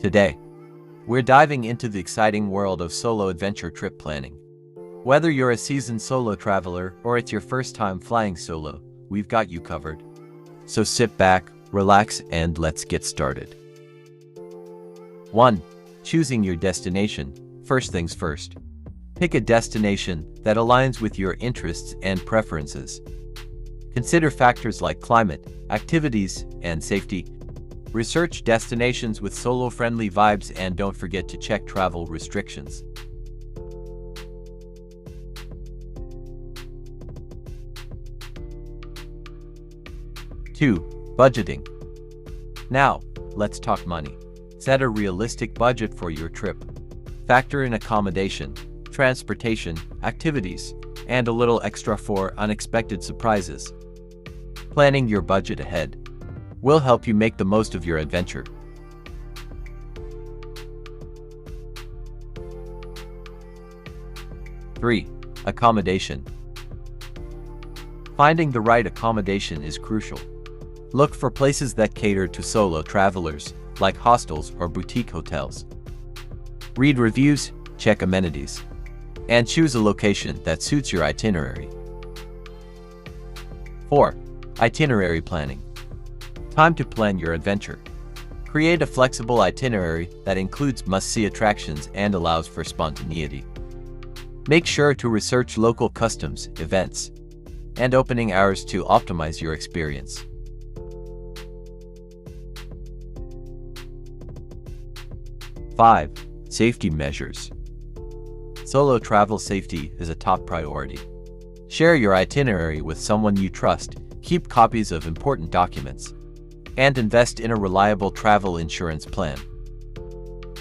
Today, we're diving into the exciting world of solo adventure trip planning. Whether you're a seasoned solo traveler or it's your first time flying solo, we've got you covered. So sit back, relax, and let's get started. 1. Choosing your destination. First things first. Pick a destination that aligns with your interests and preferences. Consider factors like climate, activities, and safety. Research destinations with solo-friendly vibes and don't forget to check travel restrictions. Two, budgeting. Now, let's talk money. Set a realistic budget for your trip. Factor in accommodation, transportation, activities, and a little extra for unexpected surprises. Planning your budget ahead will help you make the most of your adventure. Three, accommodation. Finding the right accommodation is crucial. Look for places that cater to solo travelers, like hostels or boutique hotels. Read reviews, check amenities, and choose a location that suits your itinerary. 4. Itinerary planning. Time to plan your adventure. Create a flexible itinerary that includes must-see attractions and allows for spontaneity. Make sure to research local customs, events, and opening hours to optimize your experience. 5. Safety measures. Solo travel safety is a top priority. Share your itinerary with someone you trust, keep copies of important documents, and invest in a reliable travel insurance plan.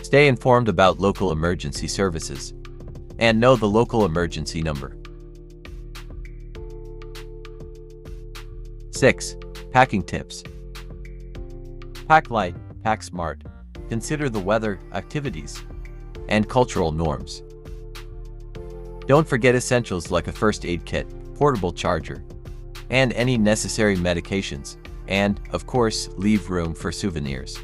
Stay informed about local emergency services, and know the local emergency number. 6. Packing tips. Pack light, pack smart. Consider the weather, activities, and cultural norms. Don't forget essentials like a first aid kit, portable charger, and any necessary medications. And, of course, leave room for souvenirs.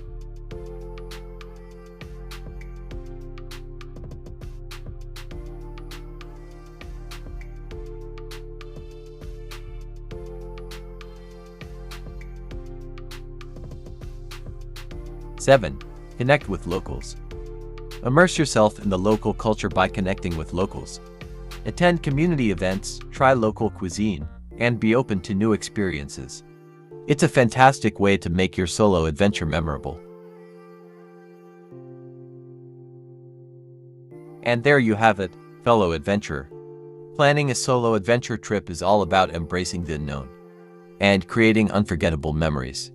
Seven, connect with locals. Immerse yourself in the local culture by connecting with locals. Attend community events, try local cuisine, and be open to new experiences. It's a fantastic way to make your solo adventure memorable. And there you have it, fellow adventurer. Planning a solo adventure trip is all about embracing the unknown and creating unforgettable memories.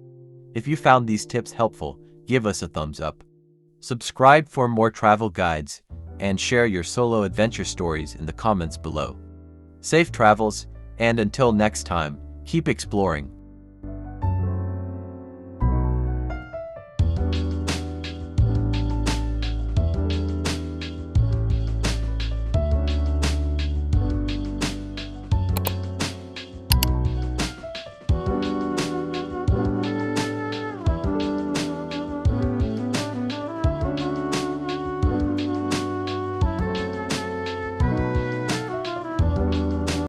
If you found these tips helpful, give us a thumbs up. Subscribe for more travel guides and share your solo adventure stories in the comments below. Safe travels, and until next time, keep exploring.